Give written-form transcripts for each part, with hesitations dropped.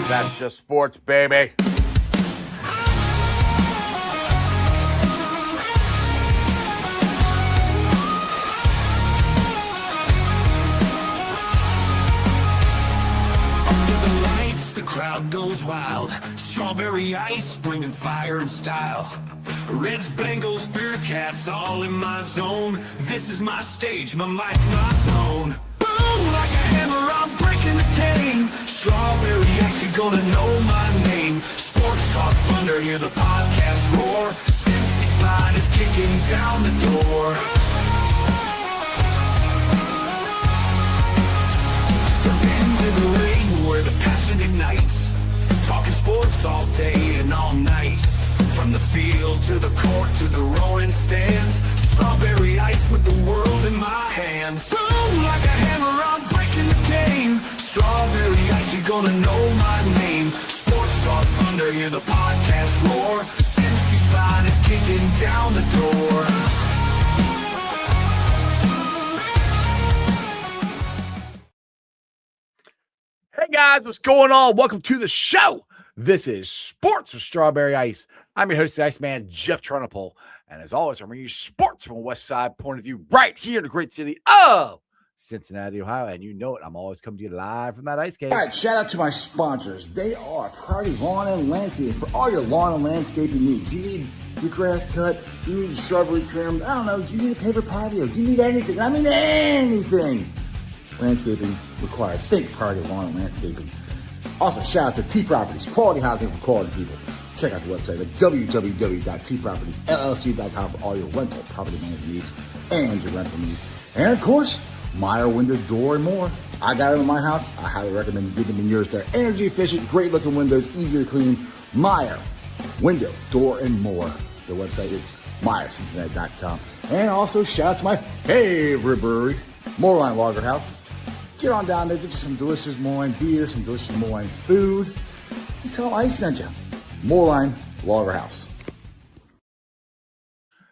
That's just sports, baby. Crowd goes wild, strawberry ice bringing fire and style. Reds, Bengals, Bearcats, all in my zone. This is my stage, my mic, my throne. Boom, like a hammer, I'm breaking the game. Strawberry ice, you're gonna know my name. Sports Talk Thunder, hear the podcast roar. Cincy Slide is kicking down the door. Step into the lane where the passion ignites. Talking sports all day and all night. From the field to the court to the roaring stands. Strawberry ice with the world in my hands. Boom, like a hammer, I'm breaking the game. Strawberry ice, you're gonna know my name. Sports Talk Thunder, hear the podcast roar. Cincy Slide is kicking down the door. Hey guys, what's going on? Welcome to the show. This is Sports with Strawberry Ice. I'm your host, the Iceman, Jeff Trunapole. And as always, I'm bringing you sports from a West Side point of view right here in the great city of Cincinnati, Ohio. And you know it, I'm always coming to you live from that ice cave. All right, shout out to my sponsors. They are Priority Lawn and Landscaping for all your lawn and landscaping needs. You need your grass cut, you need your shrubbery trimmed, I don't know, you need a paper patio, you need anything. I mean anything. Landscaping required. Think Priority Lawn and Landscaping. Also, shout out to T Properties, quality housing for quality people. Check out the website at www.tpropertiesllc.com for all your rental property management needs and your rental needs. And of course, Meyer Window, Door, and more. I got them in my house. I highly recommend you get them in yours. They're energy efficient, great looking windows, easy to clean. Meyer Window, Door, and more. Their website is MeyerCincinnati.com. And also, shout out to my favorite brewery, Moorline Lager House. Get on down there, get you some delicious Moorline beer, some delicious Moorline food. And tell them I sent you. Moorline Lager House.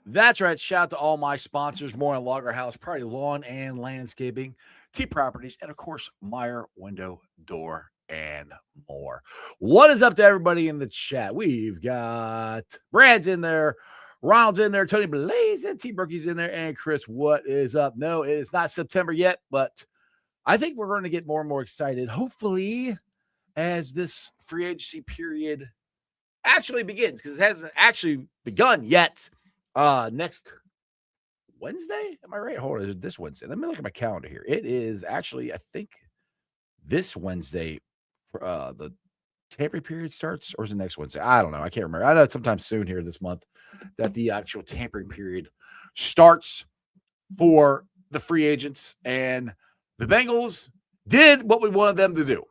That's right. Shout out to all my sponsors, Moorline Lager House, Priority Lawn and Landscaping, T Properties, and of course, Meyer Window, Door, and more. What is up to everybody in the chat? We've got Brad's in there, Ronald's in there, Tony Blaze, and T Brookie's in there, and Chris, what is up? No, it is not September yet, but I think we're going to get more and more excited, hopefully, as this free agency period actually begins, because it hasn't actually begun yet. Next Wednesday, am I right? Hold on, is it this Wednesday? Let me look at my calendar here. It is actually, I think, this Wednesday. The tampering period starts, or is it next Wednesday? I don't know. I can't remember. I know it's sometime soon here this month that the actual tampering period starts for the free agents, and the Bengals did what we wanted them to do.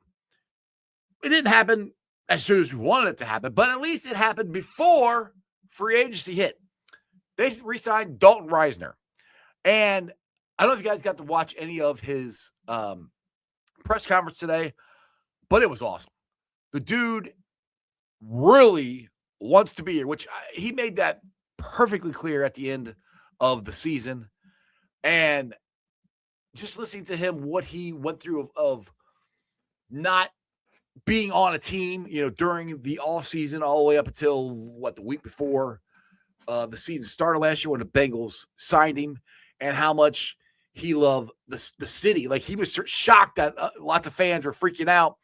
It didn't happen as soon as we wanted it to happen, but at least it happened before free agency hit. They re-signed Dalton Risner. And I don't know if you guys got to watch any of his press conference today, but it was awesome. The dude really wants to be here, which he made that perfectly clear at the end of the season. And just listening to him, what he went through of not being on a team, during the offseason all the way up until, the week before the season started last year when the Bengals signed him, and how much he loved the city. Like, he was shocked that lots of fans were freaking out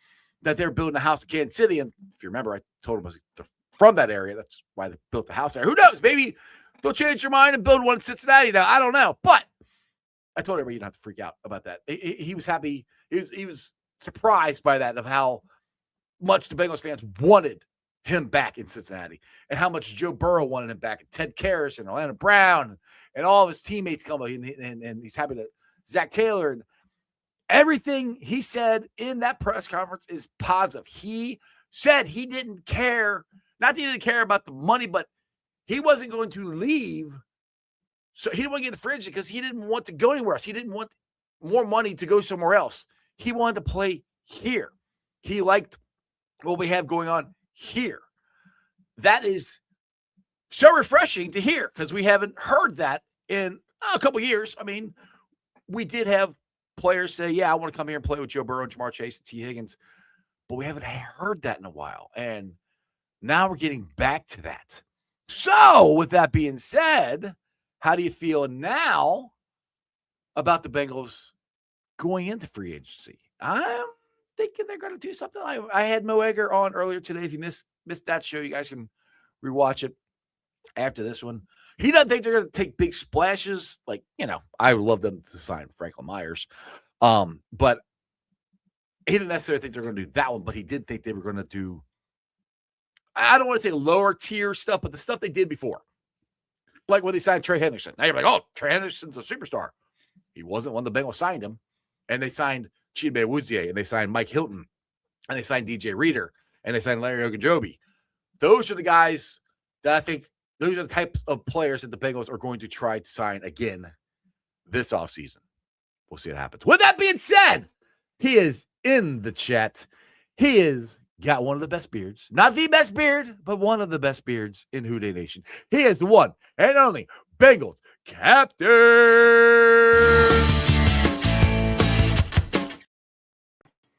that they're building a house in Kansas City. And if you remember, I told him I was from that area. That's why they built the house there. Who knows? Maybe they'll change your mind and build one in Cincinnati now. I don't know. But I told everybody you don't have to freak out about that. He was happy. He was surprised by that, of how much the Bengals fans wanted him back in Cincinnati, and how much Joe Burrow wanted him back, and Ted Karras and Atlanta Brown and all of his teammates come up, and he's happy to Zach Taylor, and everything he said in that press conference is positive. He said he didn't care, not that he didn't care about the money, but he wasn't going to leave. So he didn't want to get the fridge because he didn't want to go anywhere else. He didn't want more money to go somewhere else. He wanted to play here. He liked what we have going on here. That is so refreshing to hear, because we haven't heard that in a couple years. I mean, we did have players say, yeah, I want to come here and play with Joe Burrow and Jamar Chase and T. Higgins. but we haven't heard that in a while. And now we're getting back to that. So, with that being said, how do you feel now about the Bengals going into free agency? I'm thinking they're going to do something. I had Mo Egger on earlier today. If you missed that show, you guys can rewatch it after this one. He doesn't think they're going to take big splashes. Like, I would love them to sign Franklin Myers. But he didn't necessarily think they're going to do that one, but he did think they were going to do, I don't want to say lower tier stuff, but the stuff they did before. Like when they signed Trey Henderson. Now you're like, oh, Trey Henderson's a superstar. He wasn't when the Bengals signed him. And they signed Chidobe Awuzie, and they signed Mike Hilton, and they signed DJ Reader, and they signed Larry Ogunjobi. Those are the guys that I think, those are the types of players that the Bengals are going to try to sign again this offseason. We'll see what happens. With that being said, he is in the chat. He is got one of the best beards. Not the best beard, but one of the best beards in Houday Nation. He is the one and only Bengals Captain.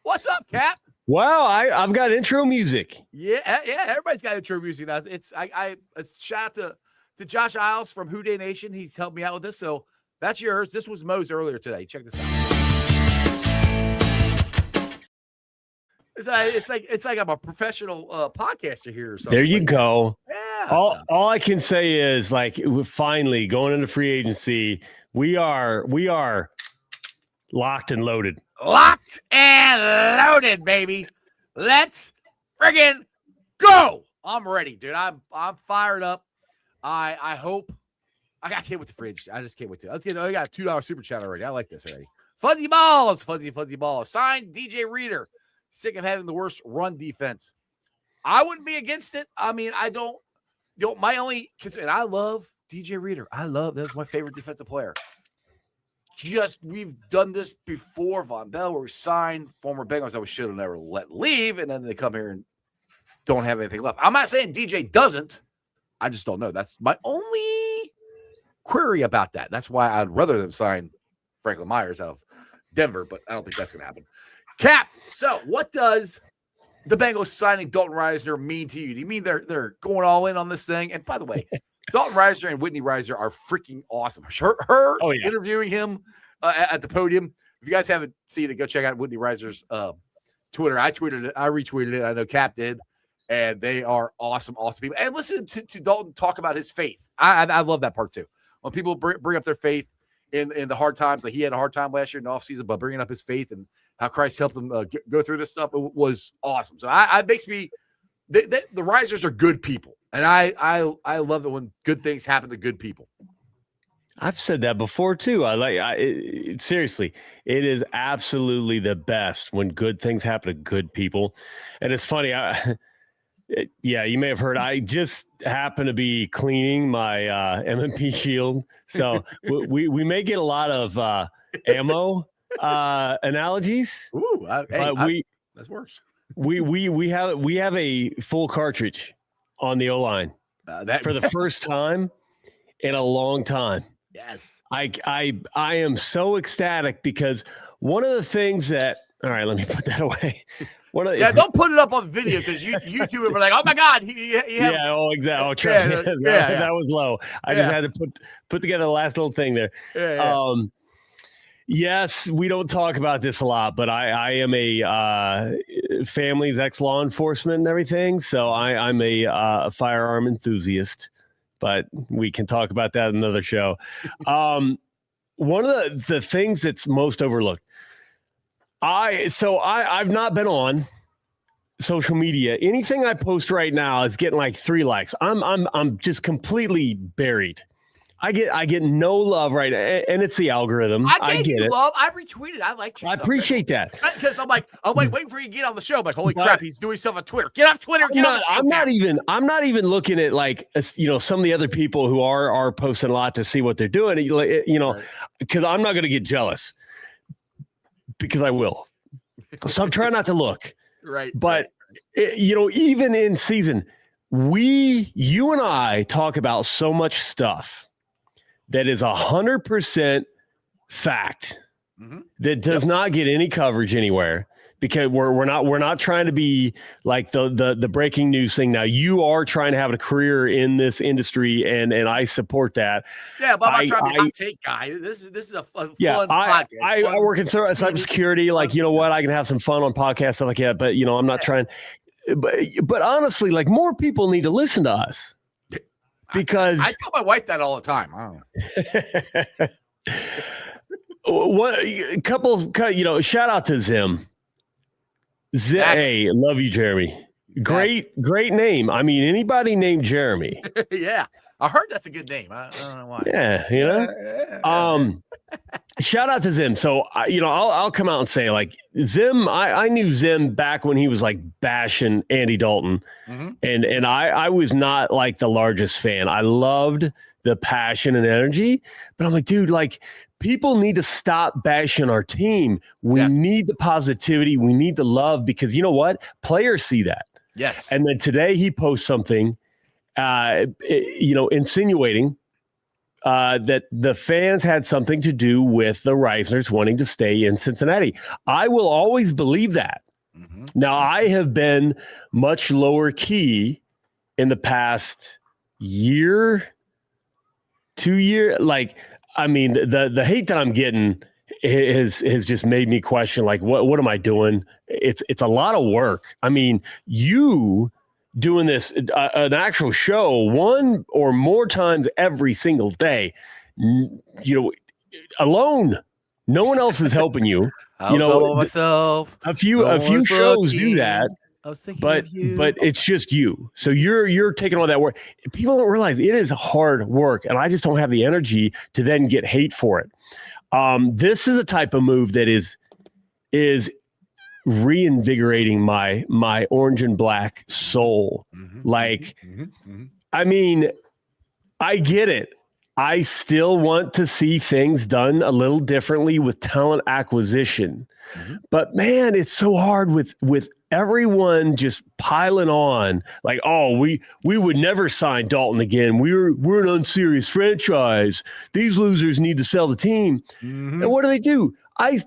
What's up, Cap? Wow, I've got intro music. Yeah, everybody's got intro music now. It's shout out to Josh Isles from Houday Nation. He's helped me out with this, so that's yours. This was Mo's earlier today. Check this out. It's like I'm a professional podcaster here or something. There you go. Yeah. All I can say is, like, we're finally going into free agency. We are locked and loaded. Locked and loaded, baby. Let's friggin' go. I'm ready, dude. I'm fired up. I hope. I can't wait to fridge. I just can't wait to. I got a $2 super chat already. I like this already. Fuzzy balls. Signed DJ Reader. Sick of having the worst run defense. I wouldn't be against it. I mean, I don't. My only concern, and I love DJ Reader. That's my favorite defensive player. We've done this before, Von Bell, where we signed former Bengals that we should have never let leave, and then they come here and don't have anything left. I'm not saying DJ doesn't. I just don't know. That's my only query about that. That's why I'd rather them sign Franklin Myers out of Denver, but I don't think that's going to happen. Cap, so what does the Bengals signing Dalton Risner mean to you? Do you mean they're going all in on this thing? And by the way, Dalton Risner and Whitney Risner are freaking awesome. Her interviewing him at the podium. If you guys haven't seen it, go check out Whitney Risner's Twitter. I tweeted it. I retweeted it. I know Cap did. And they are awesome people. And listen to Dalton talk about his faith. I love that part too. When people bring up their faith in the hard times, like he had a hard time last year in the offseason, but bringing up his faith and how Christ helped him go through this stuff, it was awesome. So it makes me the Risers are good people. And I love it when good things happen to good people. I've said that before too. Seriously, it is absolutely the best when good things happen to good people. And it's funny. You may have heard. I just happen to be cleaning my M&P shield, so we may get a lot of ammo analogies. Ooh, that's worse. We have a full cartridge on the O-line for the first time in a long time. Yes. I am so ecstatic because one of the things that, all right, let me put that away. Don't put it up on video because YouTube will be like, oh my God. Exactly. Oh, trust me. That was low. I just had to put together the last little thing there. Yes, we don't talk about this a lot, but I am a family's ex-law enforcement and everything, so I'm a firearm enthusiast, but we can talk about that in another show. One of the things that's most overlooked, I've not been on social media. Anything I post right now is getting like 3 likes. I'm just completely buried. I get no love right, and it's the algorithm. I get it. Love. I retweeted. I like your stuff. I appreciate that because I'm waiting for you to get on the show. I'm like, holy crap, he's doing stuff on Twitter. Get off Twitter. I'm not even looking at like some of the other people who are posting a lot to see what they're doing. Because I'm not going to get jealous because I will. So I'm trying not to look. Right. But even in season, you and I talk about so much stuff that is 100% fact that does not get any coverage anywhere because we're not trying to be like the breaking news thing. Now you are trying to have a career in this industry, and I support that. Yeah, but I'm not trying to be a hot take guy. This is a fun podcast. I work in cybersecurity. Like, you know what? I can have some fun on podcasts, stuff like that. But, you know, I'm not trying. But honestly, like, more people need to listen to us. Because I tell my wife that all the time. I don't know. Shout out to Zim. Hey, love you, Jeremy. Exactly. Great name. I mean, anybody named Jeremy. Yeah. I heard that's a good name. I don't know why. Yeah, you know. Shout out to Zim. So, I'll come out and say, like, Zim. I knew Zim back when he was like bashing Andy Dalton, and I was not like the largest fan. I loved the passion and energy, but I'm like, dude, like, people need to stop bashing our team. We need the positivity. We need the love, because you know what? Players see that. Yes. And then today he posts something, insinuating that the fans had something to do with the Risners wanting to stay in Cincinnati. I will always believe that. Now, I have been much lower key in the past year, 2 years. Like, I mean, the hate that I'm getting has just made me question, like, what am I doing? It's a lot of work. I mean, you doing this, an actual show, one or more times every single day, alone. No one else is helping you. Myself. A few shows do that. But it's just you. So you're taking all that work. People don't realize it is hard work, and I just don't have the energy to then get hate for it. This is a type of move that is reinvigorating my orange and black soul. I mean, I get it. I still want to see things done a little differently with talent acquisition. But man, it's so hard with everyone just piling on, like, oh, we would never sign Dalton again. We're an unserious franchise. These losers need to sell the team. And what do?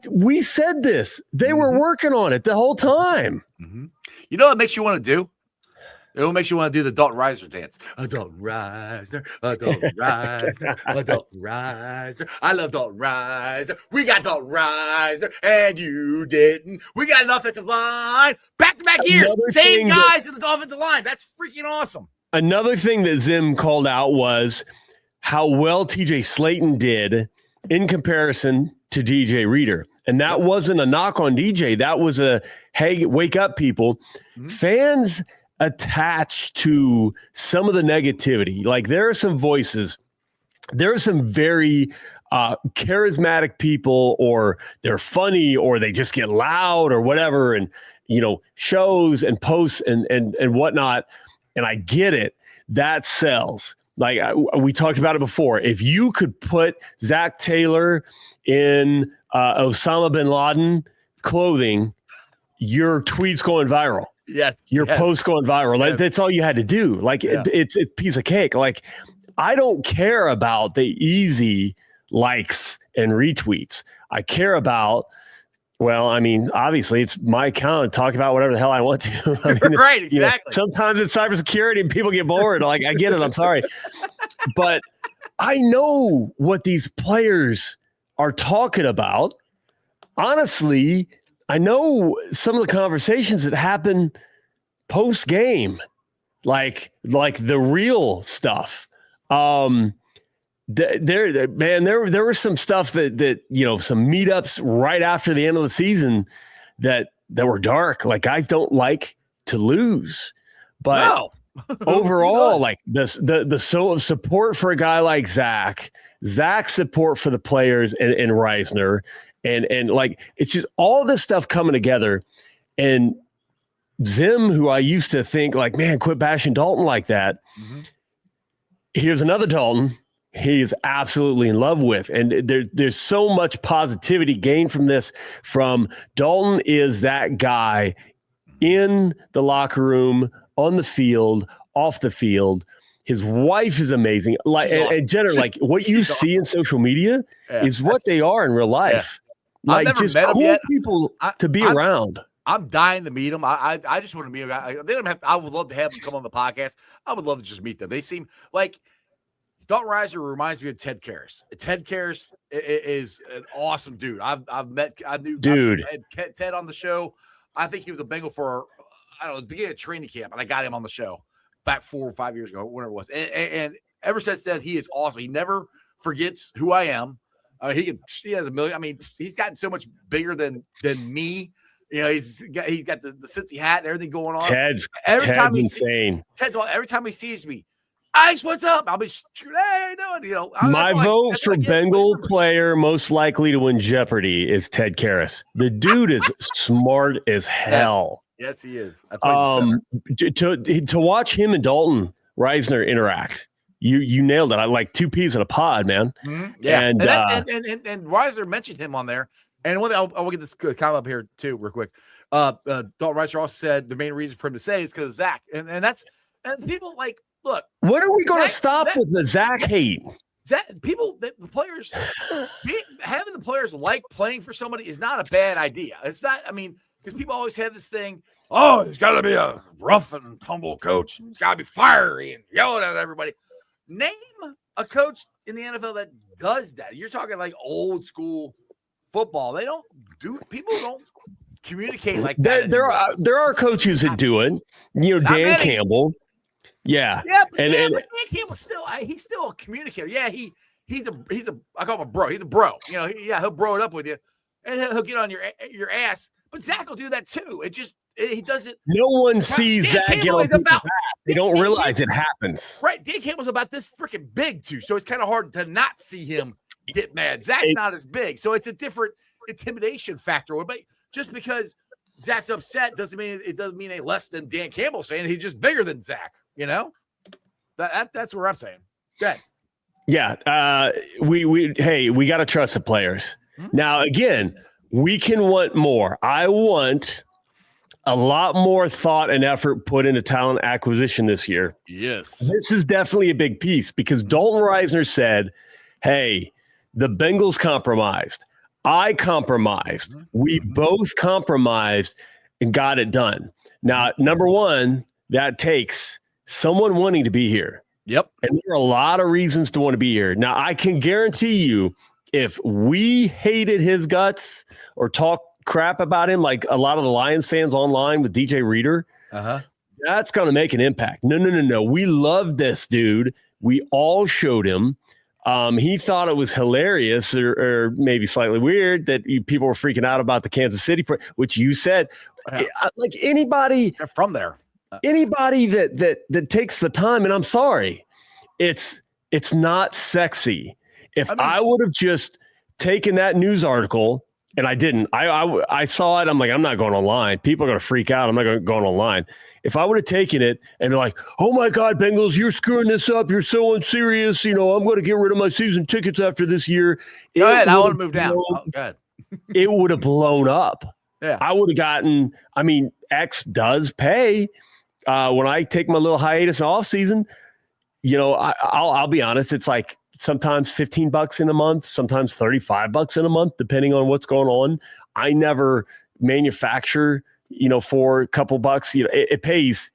We said this. They were working on it the whole time. You know what makes you want to do? It makes you want to do the Dalton Risner dance. Dalton Risner, Dalton Risner, Dalton Risner. I love Dalton Risner. We got Dalton Risner, and you didn't. We got an offensive line. Back-to-back years. Same guys in the offensive line. That's freaking awesome. Another thing that Zim called out was how well TJ Slayton did in comparison to DJ Reader. And that wasn't a knock on DJ. That was a, hey, wake up, people. Fans attached to some of the negativity. Like, there are some voices, there are some very charismatic people, or they're funny, or they just get loud or whatever, and shows and posts and whatnot. And I get it, that sells. Like, we talked about it before. If you could put Zach Taylor in Osama bin Laden clothing, your tweet's going viral. Yes. Your post going viral. Like, that's all you had to do. Like, it's a piece of cake. Like, I don't care about the easy likes and retweets. I care about, well, I mean, obviously it's my account to talk about whatever the hell I want to. I mean, right, exactly. Sometimes it's cybersecurity and people get bored. Like, I get it. I'm sorry. But I know what these players are talking about. Honestly, I know some of the conversations that happen post game, like the real stuff. There was some stuff that some meetups right after the end of the season that were dark. Like, guys don't like to lose, but overall, like the support for a guy like Zach's support for the players and Risner. And like, it's just all this stuff coming together. And Zim, who I used to think, like, man, quit bashing Dalton like that. Here's another Dalton he is absolutely in love with. And there's so much positivity gained from this. From Dalton is that guy in the locker room, on the field, off the field. His wife is amazing. Like, and generally, like, what you see in social media is what they are in real life. Like, just cool people to be around. I'm dying to meet him. I just want to meet him. They don't have. I would love to have them come on the podcast. I would love to just meet them. They seem like Dalton Risner reminds me of Ted Karras. Ted Karras is an awesome dude. I've had Ted on the show. I think he was a Bengal for I don't know the beginning of training camp, and I got him on the show back 4 or 5 years ago, whatever it was. And ever since then, he is awesome. He never forgets who I am. He has a million. I mean, he's gotten so much bigger than me. You know, he's got the Cincy hat and everything going on. Ted's insane. Every time he sees me, Ice, what's up? I'll be hey, how you doing? You know, my vote for Bengal player most likely to win Jeopardy is Ted Karras. The dude is smart as hell. Yes, he is. To watch him and Dalton Risner interact, you nailed it. I like two peas in a pod, man. Mm-hmm. Yeah, and Risner mentioned him on there. And one thing I will get this comment up here too, real quick. Dalton Risner also said the main reason for him to say is because of Zach, and people like look. What are we going to stop with the Zach hate? The players having the players like playing for somebody is not a bad idea. It's not. I mean, because people always have this thing. Oh, he's got to be a rough and tumble coach. He's got to be fiery and yelling at everybody. Name a coach in the NFL that does that. You're talking like old school football. People don't communicate like that. There are coaches that do it. You know, Dan Campbell. Yeah. But Dan Campbell he's still a communicator. Yeah, he's a I call him a bro. He's a bro. You know, he'll bro it up with you and he'll get on your ass. But Zach will do that too. He does it. No one sees Zach get on people's ass. They don't realize it happens. Right. Dan Campbell's about this freaking big too. So it's kind of hard to not see him get mad. Zach's not as big, so it's a different intimidation factor. But just because Zach's upset doesn't mean any less than Dan Campbell saying he's just bigger than Zach. You know, that's what I'm saying. Good. Yeah. We got to trust the players. Mm-hmm. Now, again, we can want more. I want a lot more thought and effort put into talent acquisition this year. Yes, this is definitely a big piece because Dalton Risner said, "Hey, the Bengals compromised. I compromised. We both compromised and got it done." Now, number one, that takes someone wanting to be here. Yep. And there are a lot of reasons to want to be here. Now, I can guarantee you, if we hated his guts or talk crap about him like a lot of the Lions fans online with DJ Reader, that's going to make an impact. No. We love this dude. We all showed him. He thought it was hilarious or maybe slightly weird that people were freaking out about the Kansas City, which you said, like anybody from there, anybody that takes the time, and I'm sorry, it's not sexy. If I would have just taken that news article, and I didn't, I saw it. I'm like, I'm not going online. People are going to freak out. I'm not going online. If I would have taken it and be like, oh my God, Bengals, you're screwing this up. You're so unserious. You know, I'm going to get rid of my season tickets after this year. Go ahead. I want to move down. Go ahead. It would have blown up. Yeah. I would have gotten, X does pay. When I take my little hiatus off season, you know, I'll be honest. It's like sometimes $15 in a month, sometimes $35 in a month, depending on what's going on. I never manufacture, you know, for a couple bucks. You know, it pays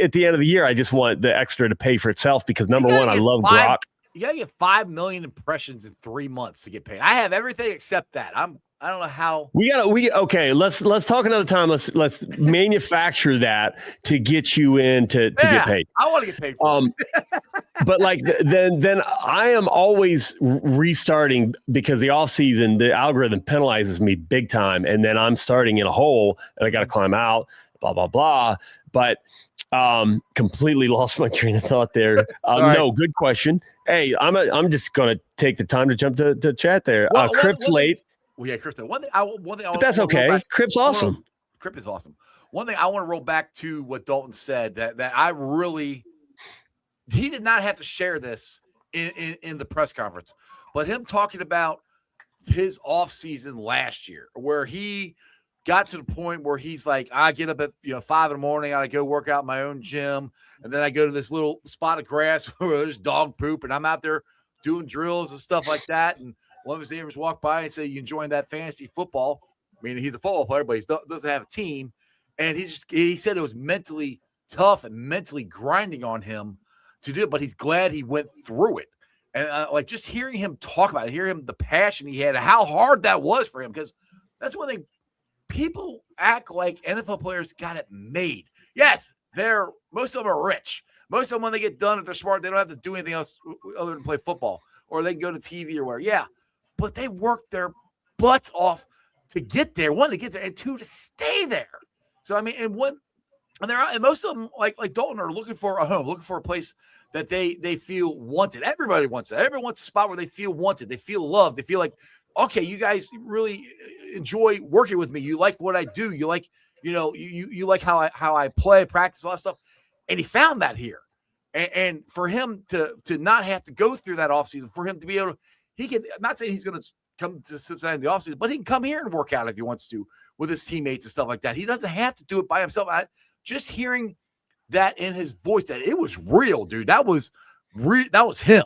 at the end of the year. I just want the extra to pay for itself because number one, I love Gronk. You gotta get 5 million impressions in 3 months to get paid. I have everything except that. I don't know how okay. Let's talk another time. Let's manufacture that to get you in to get paid. I want to get paid for it. But like then I am always restarting because the off season, the algorithm penalizes me big time. And then I'm starting in a hole and I got to climb out, blah, blah, blah. But completely lost my train of thought there. No, good question. Hey, I'm just going to take the time to jump to chat there. Crip's late. Well, yeah, Crip. One thing. But that's okay. Crip's awesome. Crip is awesome. One thing I want to roll back to what Dalton said that I really, he did not have to share this in the press conference, but him talking about his off season last year, where he got to the point where he's like, I get up at 5 a.m. I go work out in my own gym, and then I go to this little spot of grass where there's dog poop, and I'm out there doing drills and stuff like that, and one of his neighbors walked by and said, "You enjoying that fantasy football?" meaning he's a football player, but he doesn't have a team. And he said it was mentally tough and mentally grinding on him to do it, but he's glad he went through it. And like just hearing him talk about it, hearing him the passion he had, how hard that was for him, because that's one thing. People act like NFL players got it made. Yes, most of them are rich. Most of them, when they get done, if they're smart, they don't have to do anything else other than play football, or they can go to TV or whatever. Yeah, but they work their butts off to get there. One, to get there, and two, to stay there. So I mean, and most of them, like Dalton, are looking for a home, looking for a place that they feel wanted. Everybody wants that. Everyone wants a spot where they feel wanted. They feel loved. They feel like, okay, you guys really enjoy working with me. You like what I do. You like, you like how I play, practice, all that stuff. And he found that here. And for him to not have to go through that offseason, for him to be able to, he can, I'm not saying he's going to come to Cincinnati in the offseason, but he can come here and work out if he wants to with his teammates and stuff like that. He doesn't have to do it by himself. Just hearing that in his voice, that it was real, dude. That was him.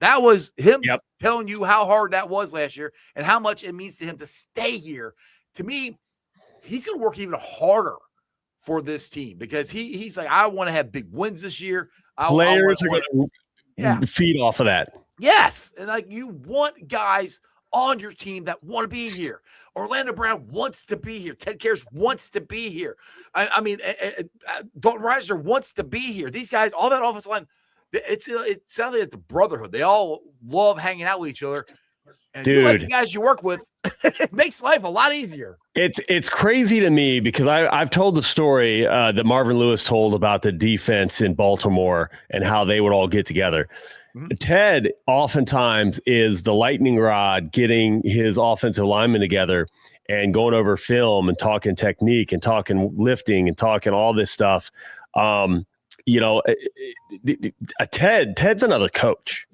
That was him telling you how hard that was last year and how much it means to him to stay here. To me, he's going to work even harder for this team because he's like, I want to have big wins this year. Players are going to feed off of that. Yes. And like, you want guys on your team that want to be here. Orlando Brown wants to be here. Ted Karras wants to be here. I mean, Dalton Risner wants to be here. These guys, all that offensive line, it sounds like it's a brotherhood. They all love hanging out with each other. And dude, you like the guys you work with, it makes life a lot easier. It's crazy to me because I've told the story that Marvin Lewis told about the defense in Baltimore and how they would all get together. Mm-hmm. Ted oftentimes is the lightning rod getting his offensive linemen together and going over film and talking technique and talking lifting and talking all this stuff. Ted's another coach.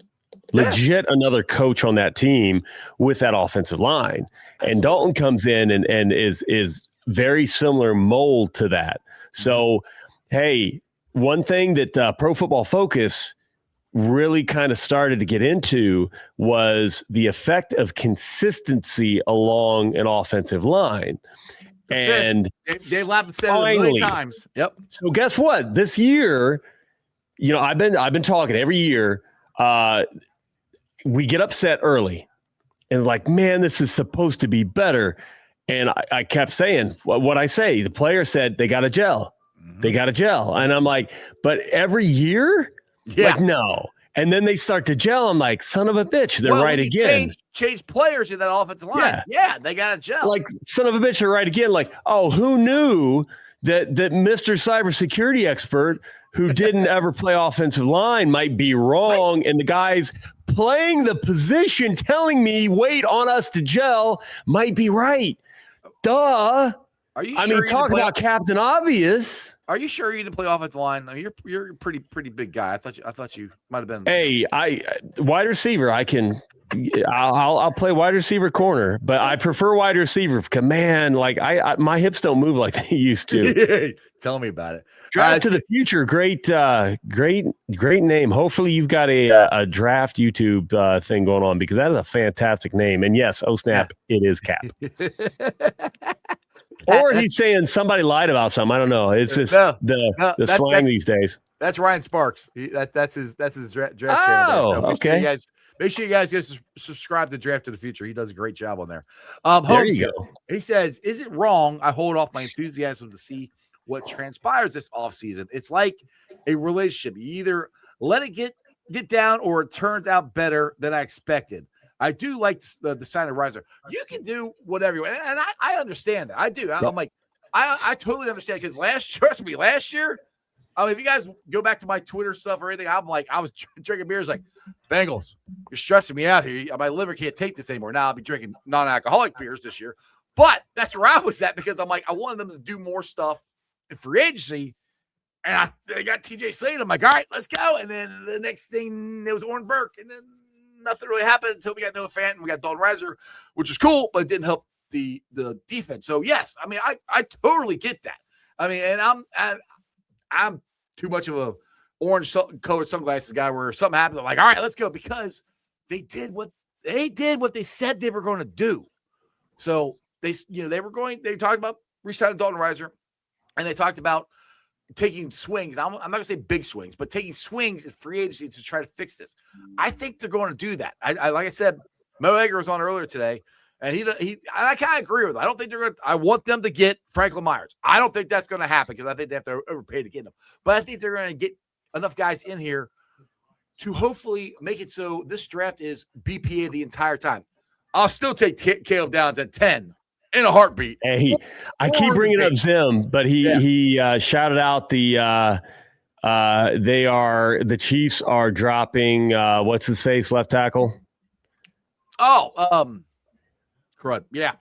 Legit another coach on that team with that offensive line. And Dalton comes in and is very similar mold to that. So, hey, one thing that Pro Football Focus really kind of started to get into was the effect of consistency along an offensive line. And Dave Lapham said it a million times. Yep. So guess what? This year, I've been talking every year. We get upset early and like, man, this is supposed to be better. And I kept saying what I say. The player said they got to gel. Mm-hmm. They got to gel. And I'm like, but every year? Yeah. Like, no. And then they start to gel. I'm like, son of a bitch. They're right again. Change players in that offensive line. Yeah, they got to gel. Like, son of a bitch, they're right again. Like, oh, who knew that Mr. Cybersecurity expert who didn't ever play offensive line might be wrong. And the guys playing the position telling me, wait on us to gel might be right. Duh. Are you sure talk about Captain Obvious. Are you sure you didn't play offensive line? I mean, you're a pretty big guy. I thought you might have been. Hey, wide receiver. I'll play wide receiver corner, but I prefer wide receiver because man, like my hips don't move like they used to. Tell me about it. Draft to the Future. Great name. Hopefully you've got a draft YouTube thing going on because that is a fantastic name. And yes, oh snap, it is Cap. Or he's saying somebody lied about something. I don't know. It's just the slang these days. That's Ryan Sparks. That's his draft channel. Oh, okay. Make sure you guys go subscribe to Draft to the Future. He does a great job on there. There you go. He says, is it wrong I hold off my enthusiasm to see what transpires this offseason? It's like a relationship. You either let it get down or it turns out better than I expected. I do like the sign of Risner. You can do whatever you want. And I understand that. I do. I'm like, I totally understand because last year, I mean, if you guys go back to my Twitter stuff or anything, I'm like, I was drinking beers like, Bengals, you're stressing me out here. My liver can't take this anymore. Now I'll be drinking non-alcoholic beers this year. But that's where I was at because I'm like, I wanted them to do more stuff in free agency. And they got TJ Slater. I'm like, all right, let's go. And then the next thing, it was Oren Burke. And then nothing really happened until we got Noah Fant and we got Dalton Risner, which is cool, but it didn't help the defense. So, yes, I mean, I totally get that. I mean, and I'm too much of a orange-colored sunglasses guy where something happens, I'm like, all right, let's go, because they did what they said they were going to do. So they talked about resigning Dalton Risner, and they talked about taking swings. I'm not going to say big swings, but taking swings at free agency to try to fix this. I think they're going to do that. I like I said, Mo Egger was on earlier today, and I kind of agree with him. I don't think they're going to. I want them to get Franklin Myers. I don't think that's going to happen because I think they have to overpay to get him. But I think they're going to get enough guys in here to hopefully make it so this draft is BPA the entire time. I'll still take Caleb Downs at 10 in a heartbeat. Hey, I keep bringing up Zim, but he shouted out the Chiefs are dropping what's his face left tackle. Oh, crud. Yeah.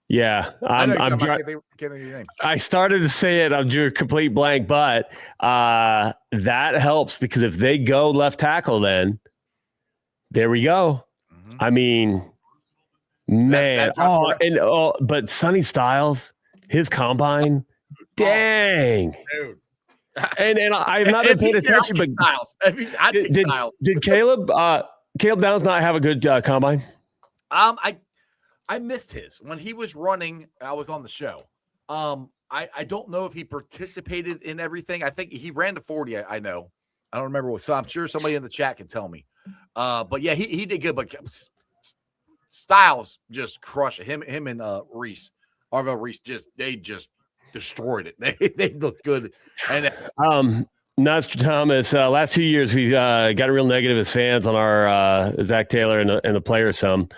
Yeah. I started to say it. I'm doing a complete blank, but that helps because if they go left tackle, then there we go. Mm-hmm. I mean, man. But Sonny Styles, his combine, dang. Dude. And I've not been paying attention, but Styles. Styles. Did Caleb Downs not have a good combine? I missed his when he was running. I was on the show. I don't know if he participated in everything. I think he ran to 40. I know. I don't remember what. So I'm sure somebody in the chat can tell me. But yeah, he did good. But Styles just crushed it. Him and Reese, Arvell Reese, they just destroyed it. They look good. And Nostradamus, last 2 years we've got a real negative as fans on our Zach Taylor and the players, some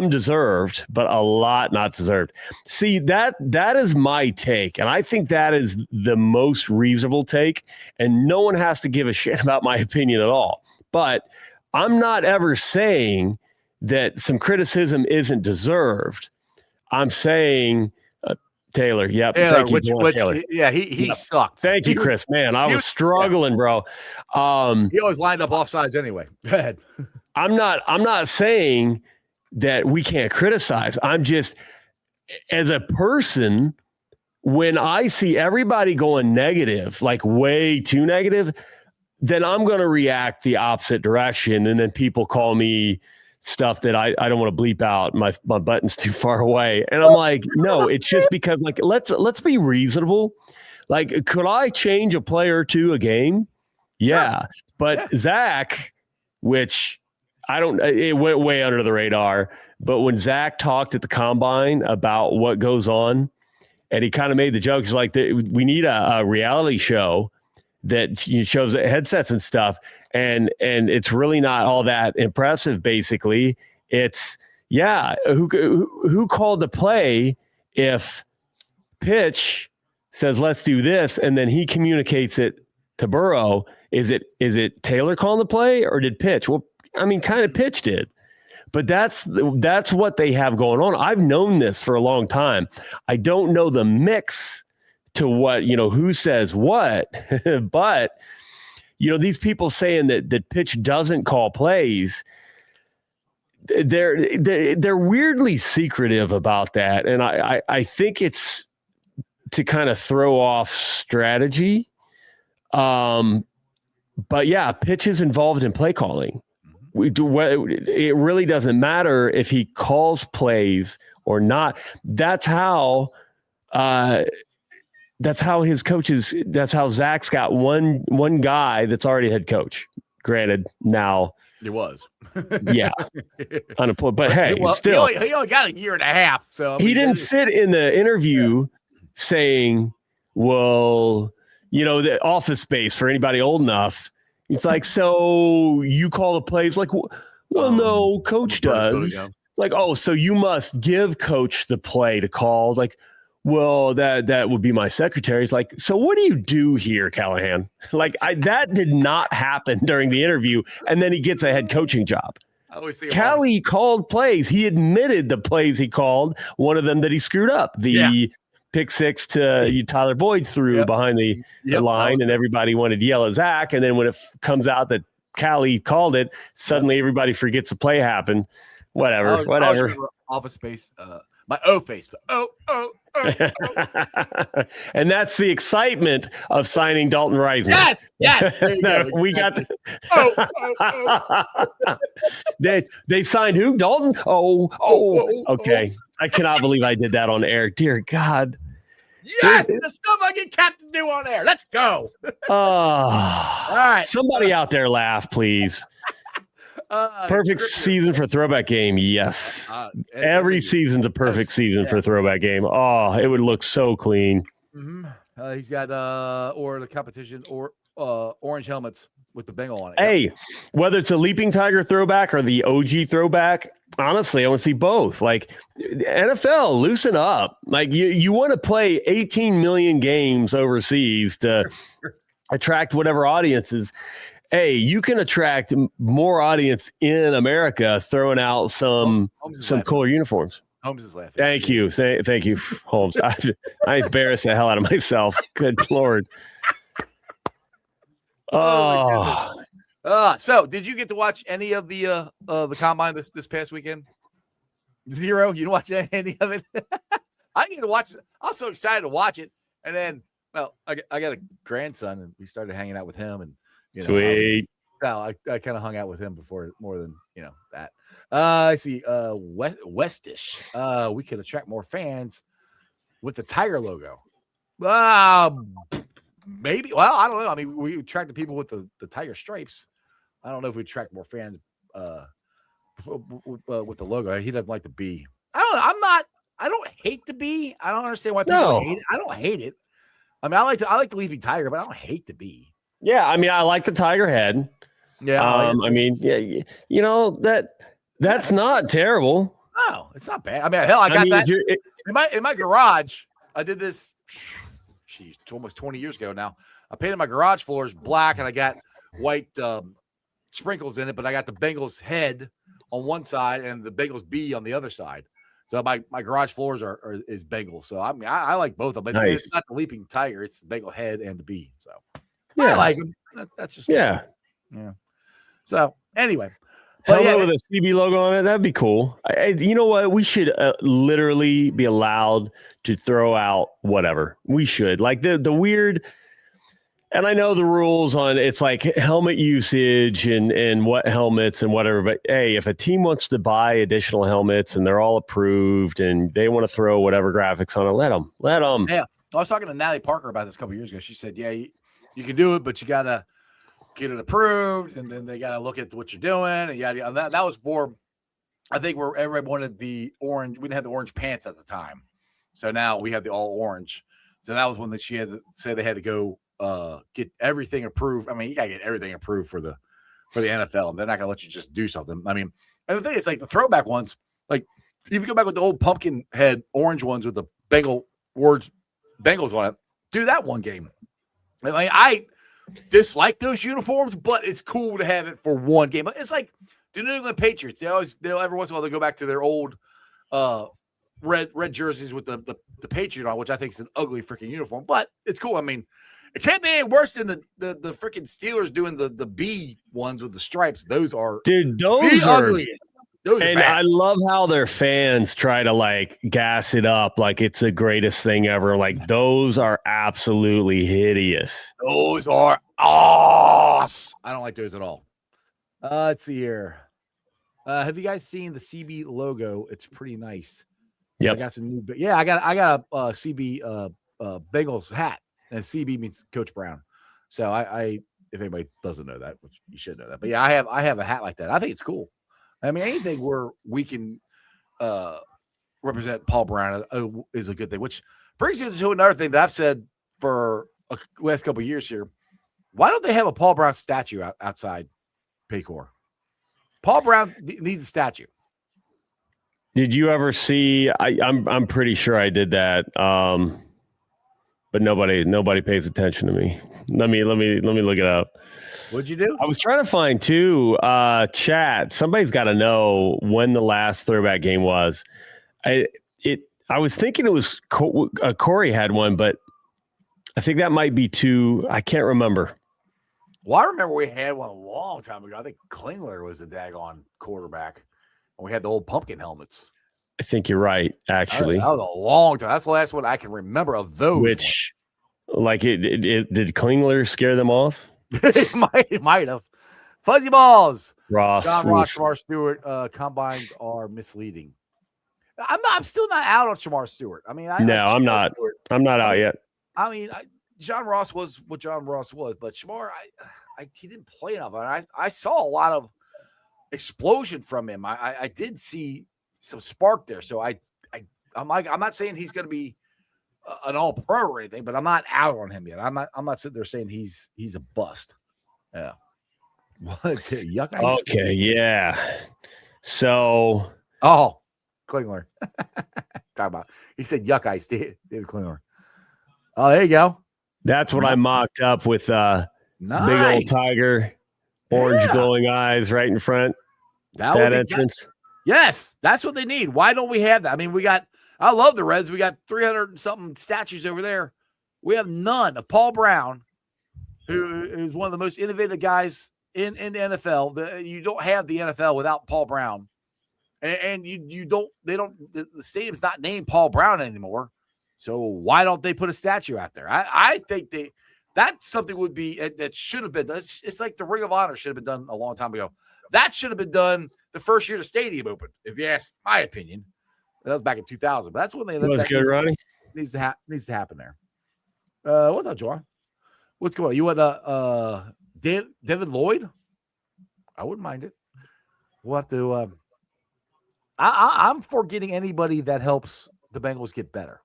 deserved, but a lot not deserved. See, that is my take, and I think that is the most reasonable take, and no one has to give a shit about my opinion at all. But I'm not ever saying that some criticism isn't deserved. I'm saying Taylor, yep. Thank you, Taylor. Yeah, he sucked. Thank you, Chris. Man, I was struggling, bro. He always lined up offsides anyway. Go ahead. I'm not saying that we can't criticize. I'm just, as a person, when I see everybody going negative, like way too negative, then I'm going to react the opposite direction, and then people call me stuff that I don't want to bleep out. My button's too far away. And I'm like, no, it's just because, like, let's be reasonable. Like, could I change a player or two a game? Yeah. Sure. But Zach, which it went way under the radar. But when Zach talked at the combine about what goes on, and he kind of made the joke, he's like, we need a reality show that shows headsets and stuff. And it's really not all that impressive. Basically, it's who called the play if pitch says let's do this, and then he communicates it to Burrow. Is it Taylor calling the play, or did pitch? Well, I mean, kind of pitch did, but that's what they have going on. I've known this for a long time. I don't know the mix to what who says what, but. These people saying that pitch doesn't call plays, they're weirdly secretive about that. And I think it's to kind of throw off strategy. But yeah, pitch is involved in play calling. It really doesn't matter if he calls plays or not. That's how his coaches. That's how Zach's got one guy that's already head coach. Granted, now it was, yeah, unemployed. But hey, still, he only got a year and a half. So he didn't sit in the interview saying, "Well, the Office Space for anybody old enough." It's like, so you call the plays? Like, well, no, coach does. Like, oh, so you must give coach the play to call? Like. Well, that would be my secretary. It's like, so what do you do here, Callahan? Like, that did not happen during the interview, and then he gets a head coaching job. Callie called plays. He admitted the plays he called. One of them that he screwed up, the pick six to Tyler Boyd threw behind the line, and everybody wanted to yell at Zach. And then when it comes out that Callie called it, suddenly everybody forgets the play happened. Whatever. Office Space. My O face. Oh. And that's the excitement of signing Dalton Risner. Yes. There you go. We got Oh. they signed who? Dalton? Oh. Okay. I cannot believe I did that on air. Dear God. Yes, the stuff I get Captain do on air. Let's go. All right. Somebody out there laugh, please. Perfect season for throwback game. Yes. Every season's a perfect season for throwback game. Oh, it would look so clean. Mm-hmm. He's got or the competition or orange helmets with the Bengal on it. Hey, whether it's a Leaping Tiger throwback or the OG throwback, honestly, I want to see both. Like NFL, loosen up. Like you want to play 18 million games overseas to attract whatever audiences. Hey, you can attract more audience in America throwing out some cooler uniforms. Holmes is laughing. Thank you, Holmes. I embarrassed the hell out of myself. Good Lord. So did you get to watch any of the combine this past weekend? Zero. You didn't watch any of it? I get to watch it. I was so excited to watch it, and then I got a grandson, and we started hanging out with him, and sweet. I kind of hung out with him before more than that. I see. Westish. We could attract more fans with the Tiger logo. Maybe. Well, I don't know. I mean, we attracted people with the Tiger stripes. I don't know if we attract more fans with the logo. He doesn't like the B. I don't know. I don't hate the B. I don't understand why people hate it. I don't hate it. I mean, I like the Leaping Tiger, but I don't hate the B. Yeah, I mean, I like the Tiger head. Yeah. I mean, yeah, that's not terrible. No, it's not bad. I mean, hell, I got that in my garage. I did this. Geez, almost 20 years ago now. I painted my garage floors black, and I got white sprinkles in it, but I got the Bengals head on one side and the Bengals B on the other side. So my garage floors is Bengals. So I mean, I like both of them. Nice. It's not the Leaping Tiger; it's the Bengal head and the B. So yeah, I like them. That's just yeah. So anyway, with a CB logo on it, that'd be cool. You know what? We should literally be allowed to throw out whatever. We should like the weird. And I know the rules on it's like helmet usage and what helmets and whatever. But hey, if a team wants to buy additional helmets and they're all approved and they want to throw whatever graphics on it, let them. Yeah, I was talking to Natalie Parker about this a couple years ago. She said, "Yeah, you can do it, but you gotta get it approved, and then they gotta look at what you're doing." And yada. And that was for, I think, where everybody wanted the orange. We didn't have the orange pants at the time, so now we have the all orange. So that was when she had to say they had to go. Get everything approved. I mean, you gotta get everything approved for the NFL, and they're not gonna let you just do something. I mean, and the thing is, like the throwback ones, like if you go back with the old pumpkin head orange ones with the Bengals on it, do that one game. Like I dislike those uniforms, but it's cool to have it for one game. It's like the New England Patriots. They'll every once in a while they go back to their old red jerseys with the Patriot on, which I think is an ugly freaking uniform, but it's cool. I mean, it can't be any worse than the freaking Steelers doing the B ones with the stripes. Those are those are ugliest. Those and are bad. I love how their fans try to like gas it up like it's the greatest thing ever. Like those are absolutely hideous. Those are awesome. I don't like those at all. Let's see here. Have you guys seen the CB logo? It's pretty nice. Yeah, I got some new. Yeah, I got a CB Bengals hat. And CB means Coach Brown. So I if anybody doesn't know that, which you should know that. But yeah, I have a hat like that. I think it's cool. I mean, anything where we can represent Paul Brown is a good thing, which brings you to another thing that I've said for the last couple of years here. Why don't they have a Paul Brown statue outside Paycor? Paul Brown needs a statue. Did you ever see? I'm pretty sure I did that. But nobody pays attention to me. Let me look it up. What'd you do? I was trying to find chat. Somebody's got to know when the last throwback game was. I was thinking it was Corey had one, but I think that might be two. I can't remember. Well, I remember we had one a long time ago. I think Klingler was the daggone quarterback, and we had the old pumpkin helmets. I think you're right, actually. That was a long time. That's the last one I can remember of those. Which, like, did Klingler scare them off? It might have. Fuzzy balls. Ross. John Ross, Shamar Stewart, combines are misleading. I'm still not out on Shamar Stewart. I mean, I'm not. Stewart. I'm not out yet. I mean, John Ross was what John Ross was, but Shamar, he didn't play enough. I saw a lot of explosion from him. I did see some spark there. So I'm not saying he's going to be an all pro or anything, but I'm not out on him yet. I'm not sitting there saying he's a bust. Yeah. What? Yuck ice? Okay. Yeah. So. Oh, Klingler. Talk about. He said yuck ice, David Klingler. Oh, there you go. That's what I mocked up with nice. Big old tiger, orange glowing eyes right in front. That entrance. Yes, that's what they need. Why don't we have that? I mean, I love the Reds. We got 300 and something statues over there. We have none of Paul Brown, who is one of the most innovative guys in the NFL. You don't have the NFL without Paul Brown. And the stadium's not named Paul Brown anymore. So why don't they put a statue out there? I think that's something would be that should have been done. It's like the Ring of Honor should have been done a long time ago. That should have been done the first year the stadium opened, if you ask my opinion. That was back in 2000. But that's when they was good, Ronnie. Needs to happen there. What's up, John? What's going on? You want Devin Lloyd? I wouldn't mind it. We'll have to. I'm for getting anybody that helps the Bengals get better.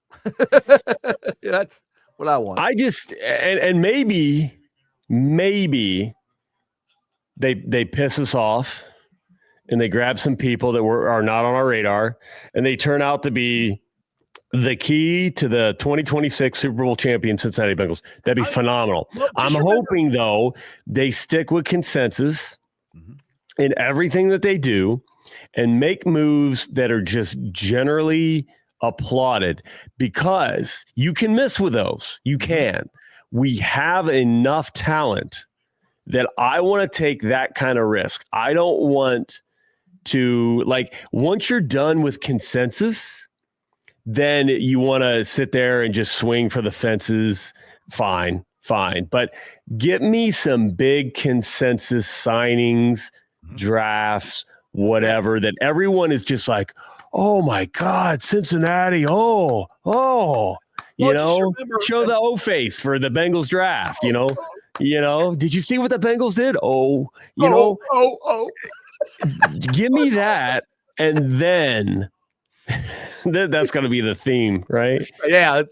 That's what I want. I just and maybe they piss us off and they grab some people that are not on our radar and they turn out to be the key to the 2026 Super Bowl champion Cincinnati Bengals. That'd be phenomenal. Well, I'm hoping, though, they stick with consensus in everything that they do and make moves that are just generally applauded, because you can miss with those. You can. We have enough talent that I want to take that kind of risk. I don't want to, like, once you're done with consensus, then you want to sit there and just swing for the fences. Fine. But get me some big consensus signings, drafts, whatever, that everyone is just like, oh my God, Cincinnati. You know, show the O face for the Bengals draft, you know, did you see what the Bengals did? Give me that. And then that's going to be the theme, right? Yeah.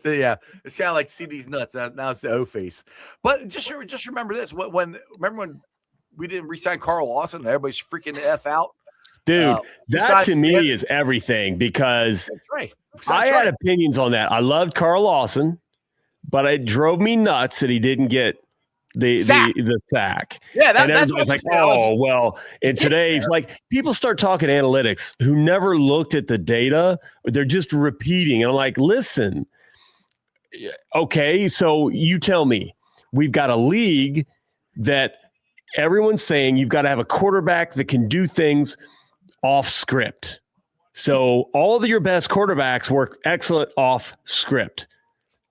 It's kind of like CD's nuts. Now it's the O face. But just remember this. Remember when we didn't re-sign Carl Lawson and everybody's freaking the F out? Dude, that to me is everything, because I had opinions on that. I loved Carl Lawson, but it drove me nuts that he didn't get the sack. Yeah, that's what like, oh, well, in today's, like, people start talking analytics who never looked at the data. They're just repeating. And I'm like, listen, okay, so you tell me, we've got a league that everyone's saying you've got to have a quarterback that can do things off script. So all of your best quarterbacks work excellent off script,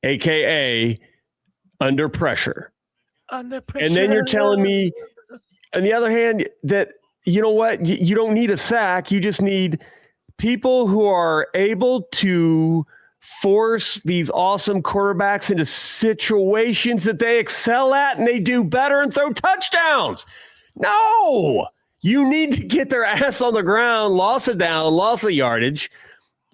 AKA under pressure. And then you're telling me, on the other hand, that, you know what, you don't need a sack. You just need people who are able to force these awesome quarterbacks into situations that they excel at and they do better and throw touchdowns. No, you need to get their ass on the ground, loss of down, loss of yardage,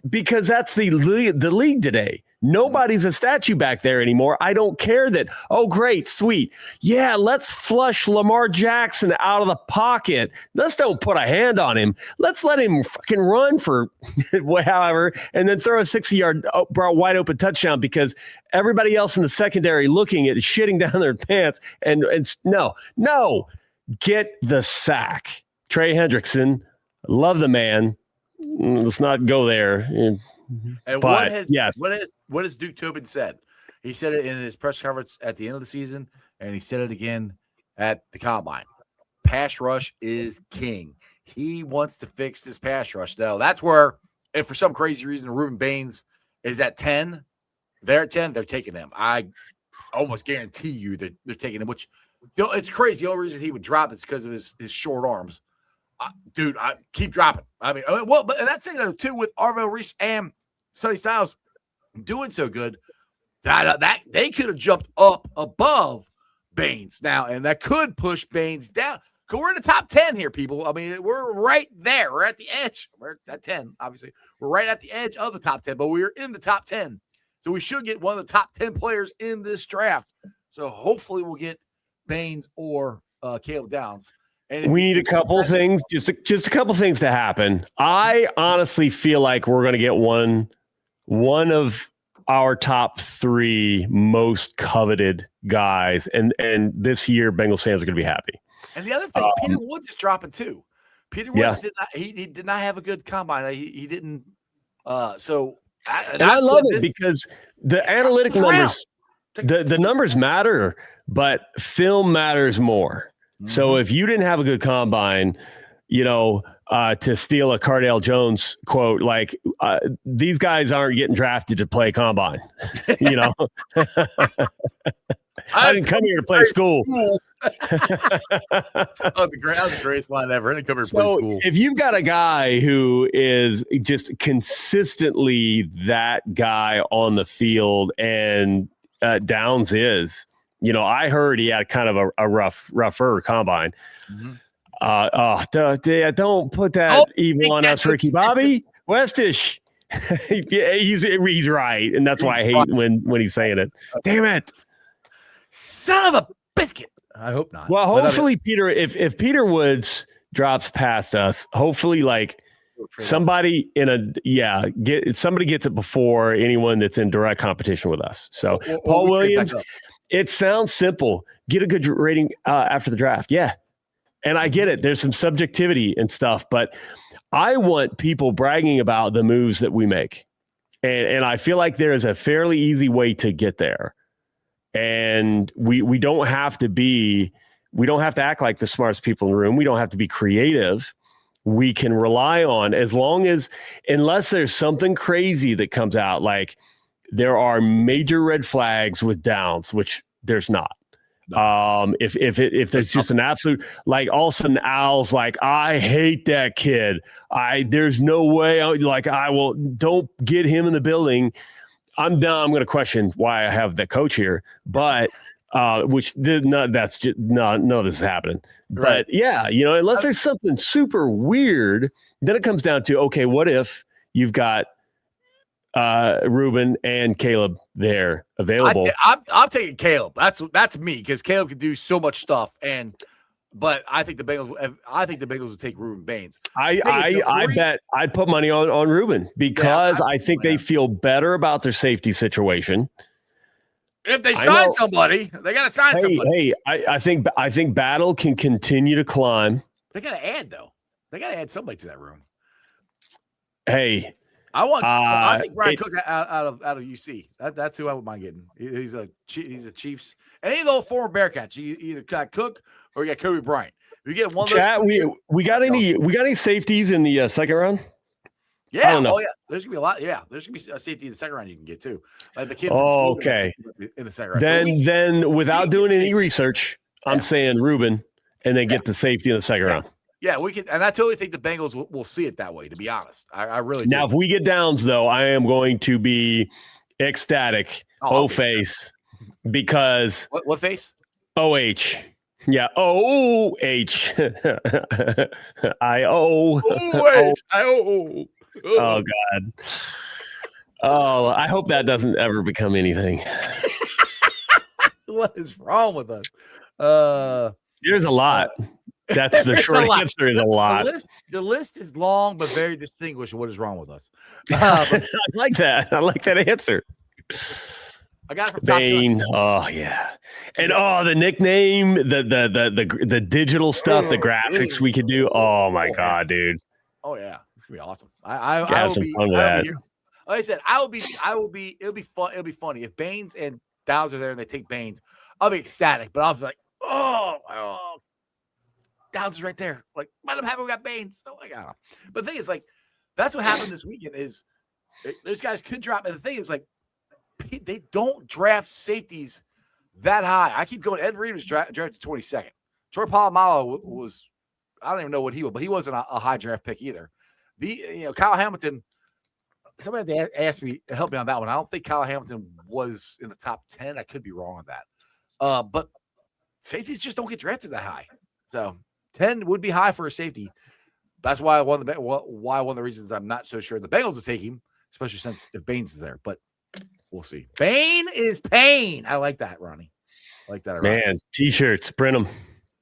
because that's the league today. Nobody's a statue back there anymore. I don't care that, oh, great, sweet. Yeah, let's flush Lamar Jackson out of the pocket. Let's don't put a hand on him. Let's let him fucking run for however, and then throw a 60-yard wide open touchdown, because everybody else in the secondary looking at shitting down their pants. And no, get the sack. Trey Hendrickson, love the man. Let's not go there. And what has Duke Tobin said? He said it in his press conference at the end of the season, and he said it again at the combine. Pass rush is king. He wants to fix this pass rush, though. That's where if for some crazy reason Ruben Baines is at 10, they're at 10, they're taking him. I almost guarantee you that they're taking him, which it's crazy. The only reason he would drop is because of his short arms. Dude, I keep dropping. I mean, well, but that's saying too with Arvell Reese and Sonny Styles doing so good that they could have jumped up above Baines now, and that could push Baines down. Because we're in the top 10 here, people. I mean, we're right there. We're at the edge. We're at 10, obviously. We're right at the edge of the top 10, but we're in the top 10. So we should get one of the top 10 players in this draft. So hopefully we'll get Baines or Caleb Downs. And we need a couple things, just a couple things to happen. I honestly feel like we're going to get one of our top 3 most coveted guys, and this year Bengals fans are going to be happy. And the other thing, Peter Woods is dropping too. Peter Woods did not have a good combine. He didn't. So I love it because the analytic numbers, the numbers matter, but film matters more. So if you didn't have a good combine, to steal a Cardale Jones quote, like these guys aren't getting drafted to play combine. I didn't come here to play school. That was the greatest line ever. I didn't come here to play school. If you've got a guy who is just consistently that guy on the field, and Downs is, I heard he had kind of a rougher combine. Don't put that evil on us, Ricky Bobby Westish. he's right, and that's why I hate when he's saying it. Damn it, son of a biscuit. I hope not. Well, hopefully, Peter, if Peter Woods drops past us, hopefully, like somebody somebody gets it before anyone that's in direct competition with us. So Paul Williams, it sounds simple. Get a good rating after the draft. Yeah. And I get it. There's some subjectivity and stuff, but I want people bragging about the moves that we make. And I feel like there is a fairly easy way to get there. And we don't have to act like the smartest people in the room. We don't have to be creative. We can rely on, unless there's something crazy that comes out, like there are major red flags with Downs, which there's not. No. If there's just an absolute, like all of a sudden Al's like, I hate that kid. There's no way don't get him in the building. I'm going to question why I have the coach here, but this is happening. Right. But yeah, unless there's something super weird, then it comes down to, okay, what if you've got Ruben and Caleb there available? I'm taking Caleb. That's me, because Caleb can do so much stuff, but I think the Bengals will take Ruben Baines. I bet I'd put money on Ruben, because I think they feel better about their safety situation. If they sign somebody, they got to sign somebody. Hey, I think Battle can continue to climb. They got to add, though. They got to add somebody to that room. Hey, I think Brian Cook out of UC. That's who I would mind getting. He's a Chiefs, and he's a little former Bearcats. You either got Cook or you got Kobe Bryant. If you get one of those, we got any safeties in the second round? Yeah. Oh, yeah. There's gonna be a lot. Yeah. There's gonna be a safety in the second round you can get too. Like the kid. Okay. In the second round. Then without doing any research, I'm saying Ruben, and then get the safety in the second round. Yeah, we can, and I totally think the Bengals will see it that way. To be honest, I really do. Now, if we get Downs, though, I am going to be ecstatic. Face, because what face? OH. Yeah, OH. I-O. I-O. Oh, God. Oh, I hope that doesn't ever become anything. What is wrong with us? There's a lot. That's the short answer, is a lot. The list is long, but very distinguished. What is wrong with us? I like that. I like that answer. I got it from Bane. Oh yeah, and the nickname, the digital stuff, the graphics we could do. Oh my God, dude. Oh yeah, it's gonna be awesome. I will be here. Like I said, I will be. It'll be fun. It'll be funny if Baines and Downs are there and they take Baines. I'll be ecstatic, but I'll be like, Downs is right there. Like, let him have it. We got Baines. So, like, I don't know. But the thing is, like, That's what happened this weekend. Is those guys could drop, and the thing is, like, they don't draft safeties that high. I keep going. Ed Reed was drafted 22nd. Troy Polamalu was, I don't even know what he was, but he wasn't a high draft pick either. Kyle Hamilton. Somebody had to ask me, help me on that one. I don't think Kyle Hamilton was in the top 10. I could be wrong on that. But safeties just don't get drafted that high. So 10 would be high for a safety. That's why one of the reasons I'm not so sure the Bengals will take him, especially since if Baines is there. But we'll see. Bane is pain. I like that, Ronnie. I like that. Man, T-shirts, print them.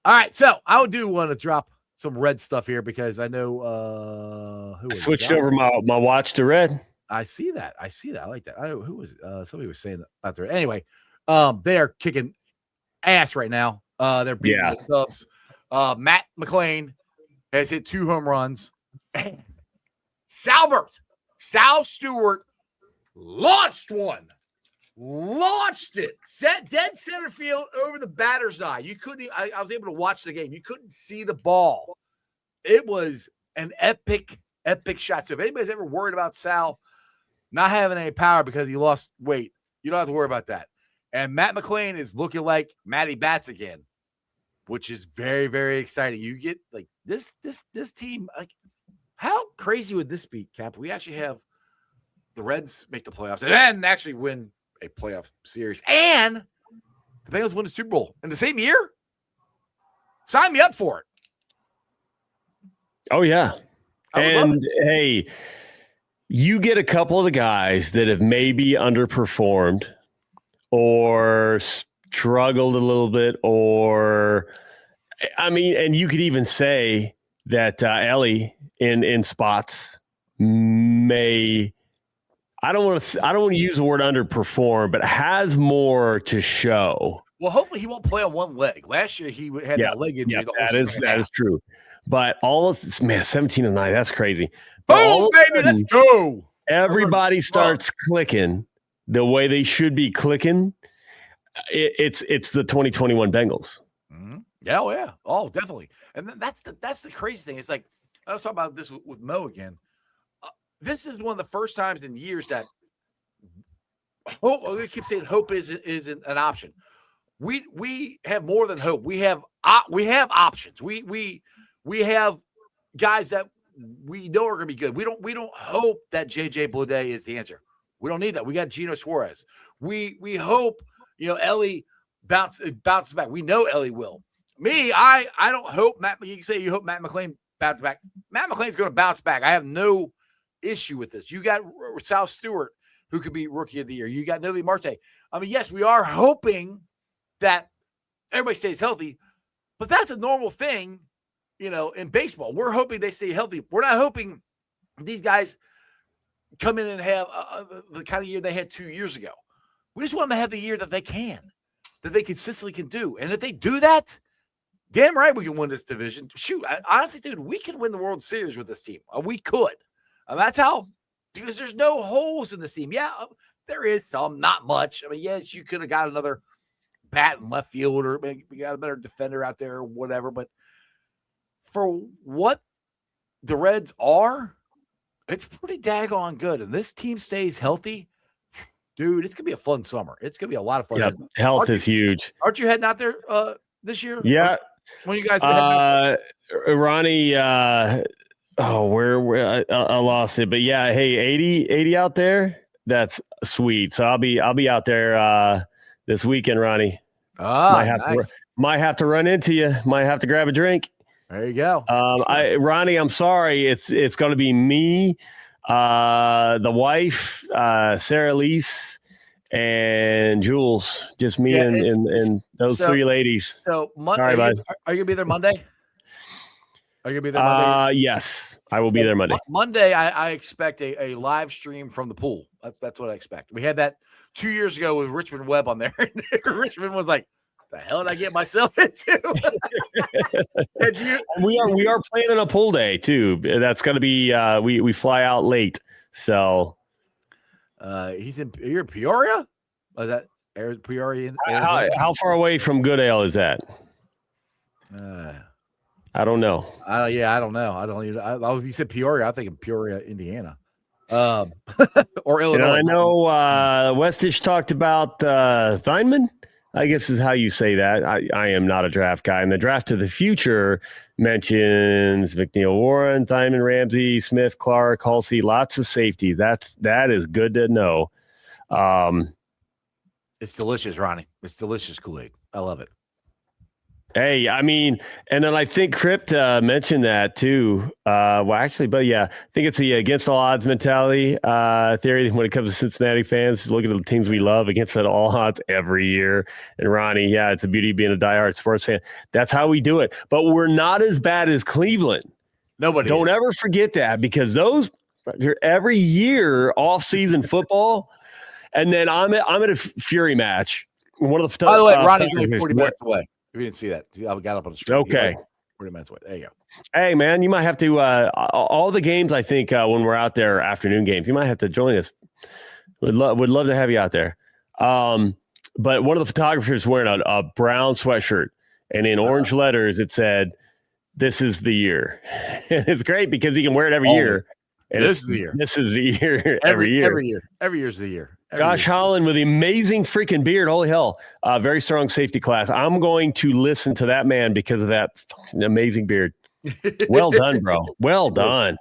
All right, so I do want to drop some red stuff here because I know I switched over my watch to red. I see that. I like that. Who was somebody was saying that out there. Anyway, they are kicking ass right now. They're beating the Cubs. Matt McClain has hit 2 home runs. Sal Stewart launched one. Launched it. Set dead center field over the batter's eye. You couldn't I was able to watch the game. You couldn't see the ball. It was an epic shot. So if anybody's ever worried about Sal not having any power because he lost weight, you don't have to worry about that. And Matt McClain is looking like Matty Bats again, which is very, very exciting. You get like this team, like how crazy would this be, Cap? We actually have the Reds make the playoffs and then actually win a playoff series, and the Bengals win the Super Bowl in the same year. Sign me up for it. Oh yeah, and hey, you get a couple of the guys that have maybe underperformed or struggled a little bit, or I mean, and you could even say that Ellie in spots may. I don't want to use the word underperform, but has more to show. Well, hopefully he won't play on one leg. Last year he had that leg injury. Yeah, that is true. But all of 17-9, that's crazy. Boom, baby, let's go. Everybody starts clicking the way they should be clicking. It's the 2021 Bengals. Mm-hmm. Yeah, oh, definitely. And that's the crazy thing. It's like I was talking about this with Mo again. This is one of the first times in years that hope. We keep saying hope isn't an option. We have more than hope. We have options. We have guys that we know are going to be good. We don't hope that JJ Bleday is the answer. We don't need that. We got Geno Suarez. We hope Ellie bounces back. We know Ellie will. Me, I don't hope Matt. You can say you hope Matt McClain bounces back. Matt McClain's going to bounce back. I have no issue with this. You got Sal Stewart, who could be Rookie of the Year. You got Noelvi Marte. I mean, yes, we are hoping that everybody stays healthy, but that's a normal thing, in baseball. We're hoping they stay healthy. We're not hoping these guys come in and have the kind of year they had 2 years ago. We just want them to have the year that they consistently can do. And if they do that, damn right we can win this division. Shoot, honestly, dude, we can win the World Series with this team. We could. That's how, because there's no holes in this team. Yeah, there is some, not much. I mean, yes, you could have got another bat in left field, or maybe we got a better defender out there or whatever. But for what the Reds are, it's pretty daggone good. And this team stays healthy, dude, it's going to be a fun summer. It's going to be a lot of fun. Yeah, health is huge. Aren't you heading out there this year? Yeah. When you guys Ronnie, where I lost it, but yeah, hey, 80 out there. That's sweet. So I'll be out there this weekend, Ronnie. Might have to run into you. Might have to grab a drink. There you go. Ronnie, I'm sorry. It's going to be me, the wife, Sarah Lise, and Jules. Just me and those three ladies. So Monday, are you going to be there Monday? Are you going to be there Monday? Yes, I will be there Monday. Monday, I expect a live stream from the pool. That's what I expect. We had that 2 years ago with Richmond Webb on there. Richmond was like, the hell did I get myself into? We are planning a pool day too. That's going to be we fly out late. So you're in Peoria? Was that Peoria? How far away from Goodale is that? I don't know. Yeah, I don't know. I don't even. You said Peoria. I think of Peoria, Indiana, or Illinois. I know Westish talked about Theinman. I guess is how you say that. I am not a draft guy. And the draft of the future mentions McNeil, Warren, Theinman, Ramsey, Smith, Clark, Halsey, lots of safeties. That is good to know. It's delicious, Ronnie. It's delicious Kool-Aid. I love it. Hey, I mean, and then I think Crypt mentioned that too. Well, actually, but yeah, I think it's the against all odds mentality theory when it comes to Cincinnati fans. Look at the teams we love against all odds every year. And Ronnie, yeah, it's a beauty of being a diehard sports fan. That's how we do it. But we're not as bad as Cleveland. Nobody. Don't ever forget that, because those every year off-season football, and then I'm at a Fury match. One of the by the way, Ronnie's only 40 minutes away. If you didn't see that, I got up on the screen. Okay. 40 minutes away. There you go. Hey, man, you might have to all the games, I think, when we're out there, afternoon games, you might have to join us. Would love to have you out there. But one of the photographers wearing a brown sweatshirt, and in orange letters, it said, "This is the year." And it's great because he can wear it every year. And this is the year. This is the year. Every year. Every year's the year. Josh Holland with the amazing freaking beard. Holy hell. Very strong safety class. I'm going to listen to that man because of that amazing beard. Well done, bro. Well done.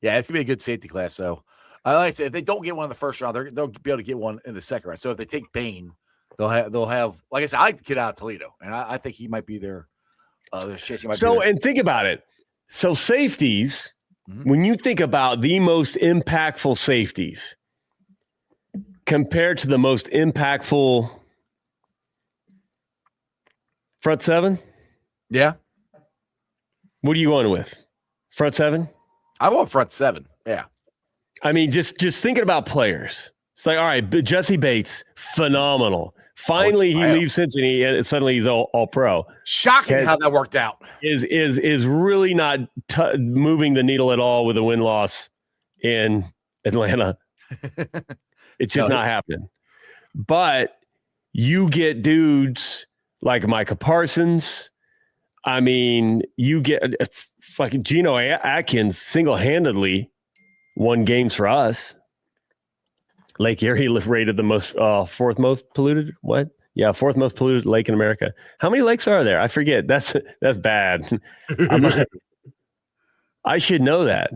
Yeah, it's going to be a good safety class. So, like I said, if they don't get one in the first round, they'll be able to get one in the second round. So if they take Bain, they'll have like I said, I like the kid out of Toledo, and I think he might be there. And think about it. So safeties, when you think about the most impactful safeties compared to the most impactful front seven, yeah. What are you going with? Front seven? I want front seven. Yeah. I mean, just thinking about players. It's like, all right, Jesse Bates, phenomenal. Finally, he leaves Cincinnati, and suddenly he's all pro. Shocking how that worked out. Is really not moving the needle at all with a win-loss in Atlanta. It's just not happening. But you get dudes like Micah Parsons. I mean, you get fucking Geno Atkins single-handedly won games for us. Lake Erie rated the fourth most polluted. What? Yeah, fourth most polluted lake in America. How many lakes are there? I forget. That's bad. I should know that.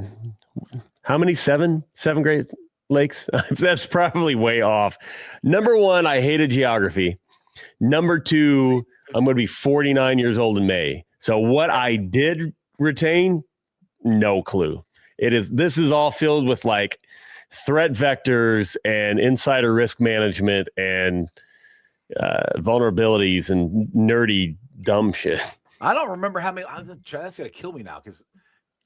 How many? Seven great lakes? That's probably way off. Number one, I hated geography. Number two, I'm going to be 49 years old in May. So what I did retain, no clue. This is all filled with like threat vectors and insider risk management and vulnerabilities and nerdy dumb shit. I don't remember how many. That's going to kill me now because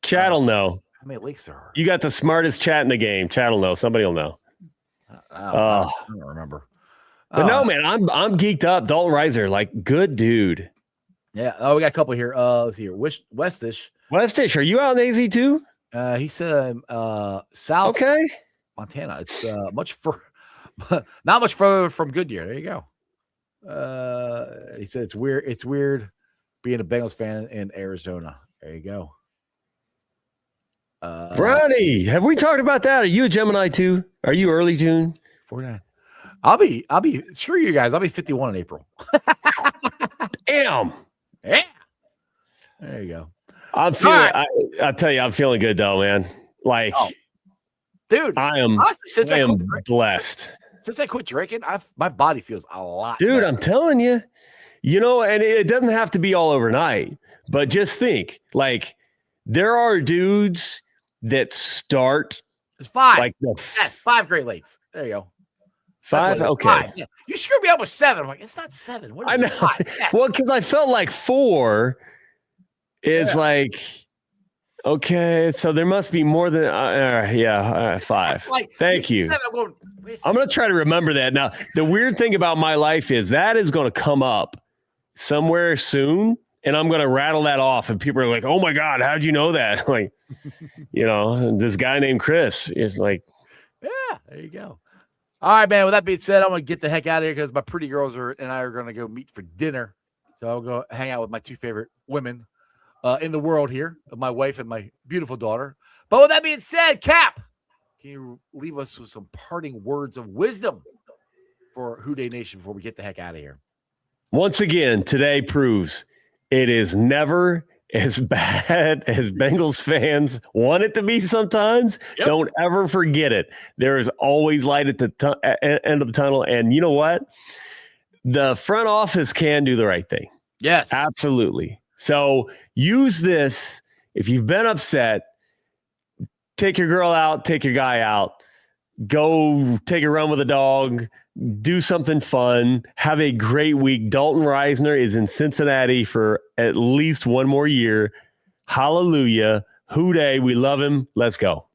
Chad will know. How many lakes there are? You got the smartest chat in the game. Chad will know. Somebody will know. I don't remember. But no, man, I'm geeked up. Dalton Risner, like, good dude. Yeah. Oh, we got a couple here. Let's see here. Westish. Westish, are you out in AZ too? He said South. Okay. Montana. It's not much further from Goodyear. There you go. He said it's weird. It's weird being a Bengals fan in Arizona. There you go. Brownie, have we talked about that? Are you a Gemini too? Are you early June? 49. I'll be screw you guys. I'll be 51 in April. Damn. Yeah. There you go. I'm feeling. Right. I'll tell you, I'm feeling good though, man. Like, dude, I am. Honestly, I am blessed. Since I quit drinking, my body feels a lot dude, better. I'm telling you, and it doesn't have to be all overnight, but just think, like, there are dudes that start. It's 5. Like yes, 5 Great Lakes. There you go. 5? Okay. 5. Yeah. You screwed me up with 7. I'm like, it's not 7. What I know. Yes. Well, because I felt like 4 is like, okay, so there must be more than 5. Like, thank you. I'm going to try to remember that. Now, the weird thing about my life is that is going to come up somewhere soon, and I'm going to rattle that off, and people are like, oh, my God, how'd you know that? Like, this guy named Chris is like. Yeah, there you go. All right, man. With that being said, I'm going to get the heck out of here because my pretty girls and I are going to go meet for dinner. So I'll go hang out with my 2 favorite women. in the world here of my wife and my beautiful daughter. But with that being said, Cap, can you leave us with some parting words of wisdom for Who Day Nation before we get the heck out of here? Once again, today proves it is never as bad as Bengals fans want it to be sometimes. Yep. Don't ever forget it. There is always light at the end of the tunnel. And you know what? The front office can do the right thing. Yes. Absolutely. So use this. If you've been upset, take your girl out, take your guy out, go take a run with a dog, do something fun, have a great week. Dalton Risner is in Cincinnati for at least one more year. Hallelujah. Who Day. We love him. Let's go.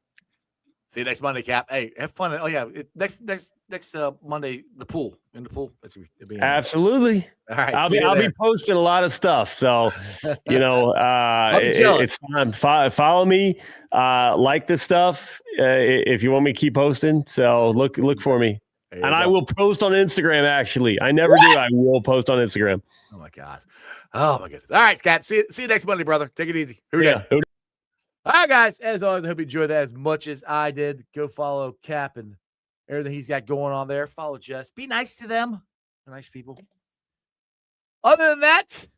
See you next Monday, Cap. Hey, have fun. Oh, yeah. Next Monday, the pool. In the pool. Absolutely. All right. I'll be posting a lot of stuff. So, it's time. Follow me. Like this stuff if you want me to keep posting. So look for me. And I will post on Instagram, actually. I never do. I will post on Instagram. Oh, my God. Oh, my goodness. All right, Cap. See you next Monday, brother. Take it easy. Who Day. All right, guys. As always, I hope you enjoyed that as much as I did. Go follow Cap and everything he's got going on there. Follow Jess. Be nice to them. They're nice people. Other than that,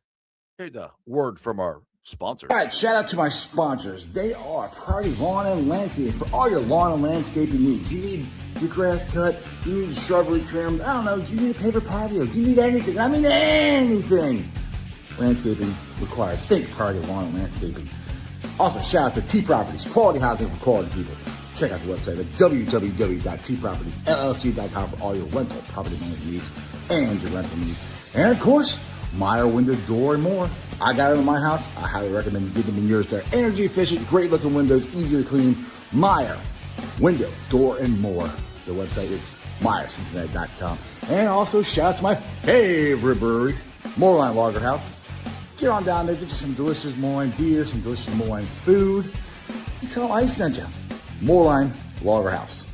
here's a word from our sponsors. All right, shout out to my sponsors. They are Priority Lawn and Landscaping for all your lawn and landscaping needs. You need your grass cut, you need shrubbery trimmed, I don't know, you need a paper patio, you need anything. I mean anything. Landscaping required. Think Priority Lawn and Landscaping. Also, shout out to T Properties, quality housing for quality people. Check out the website at www.tpropertiesllc.com for all your rental property management needs and your rental needs. And of course, Meyer Window, Door, and more. I got it in my house. I highly recommend you get them in yours. They're energy efficient, great looking windows, easy to clean. Meyer Window, Door, and more. The website is MeyerCincinnati.com. And also, shout out to my favorite brewery, Moorline Lager House. Get on down there, get you some delicious Moorline beer, some delicious Moorline food. And tell them I sent you. Moorline Lager House.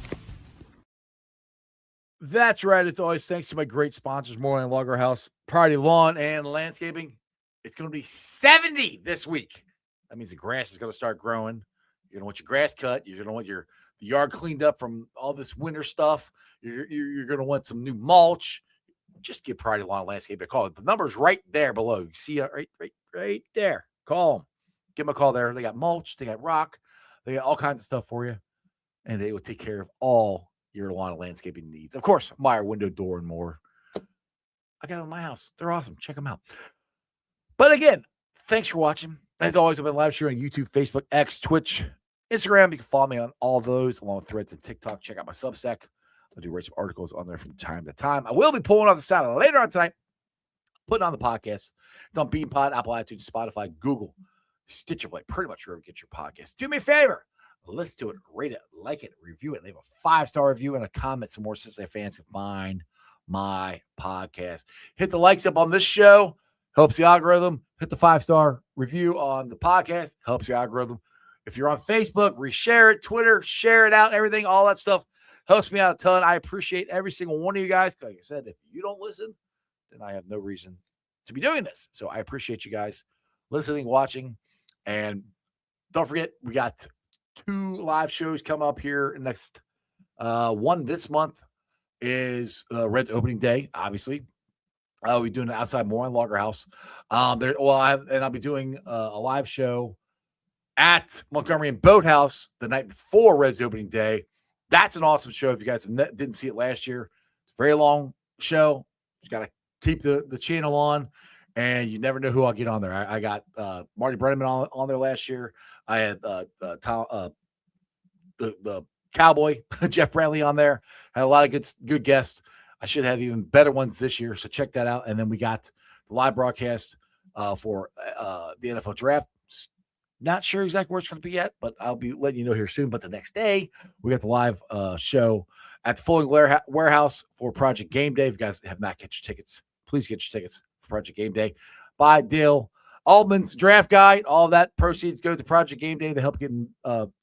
That's right. As always, thanks to my great sponsors, Moorline Lager House, Priority Lawn and Landscaping. It's going to be 70 this week. That means the grass is going to start growing. You're going to want your grass cut. You're going to want the yard cleaned up from all this winter stuff. You're going to want some new mulch. Just give Priority Lawn and Landscaping a call. The number's right there below. You see it right there. Call them. Give them a call there. They got mulch. They got rock. They got all kinds of stuff for you. And they will take care of all your lawn and landscaping needs. Of course, Meyer Window, Door, and more. I got them in my house. They're awesome. Check them out. But again, thanks for watching. As always, I've been live streaming on YouTube, Facebook, X, Twitch, Instagram. You can follow me on all those, along with Threads and TikTok. Check out my Substack. I do write some articles on there from time to time. I will be pulling off the side later on tonight, putting on the podcast. It's on BeanPod, Apple iTunes, Spotify, Google, Stitcher Play, pretty much wherever you get your podcast. Do me a favor. Listen to it, rate it, like it, review it, leave a 5-star review and a comment so more Cincinnati fans can find my podcast. Hit the likes up on this show. Helps the algorithm. Hit the 5-star review on the podcast. Helps the algorithm. If you're on Facebook, reshare it. Twitter, share it out. Everything, all that stuff helps me out a ton. I appreciate every single one of you guys. Like I said, if you don't listen, then I have no reason to be doing this. So I appreciate you guys listening, watching. And don't forget, we got 2 live shows come up here next. One this month is Red's opening day, obviously. I'll be doing it outside Moorline Lager House. I'll be doing a live show at Montgomery and Boathouse the night before Red's opening day. That's an awesome show. If you guys didn't see it last year, it's a very long show. Just got to keep the channel on, and you never know who I'll get on there. I got Marty Brenneman on there last year. I had the Cowboy, Jeff Brantley on there. Had a lot of good guests. I should have even better ones this year, so check that out. And then we got the live broadcast for the NFL Draft. Not sure exactly where it's going to be yet, but I'll be letting you know here soon. But the next day, we got the live show at the Fulling Warehouse for Project Game Day. If you guys have not got your tickets, please get your tickets for Project Game Day. By Dale Altman's draft guide. All of that proceeds go to Project Game Day to help get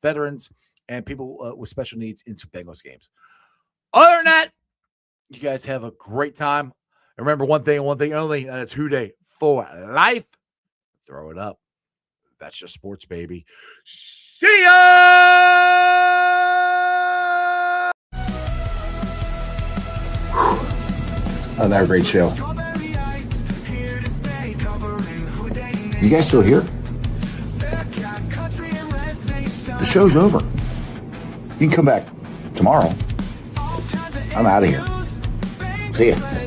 veterans and people with special needs into Bengals games. Other than that, you guys have a great time. Remember one thing and one thing only, and it's Who Day for life. Throw it up. That's just sports, baby. See ya! Another great show. You guys still here? The show's over. You can come back tomorrow. I'm out of here. See ya.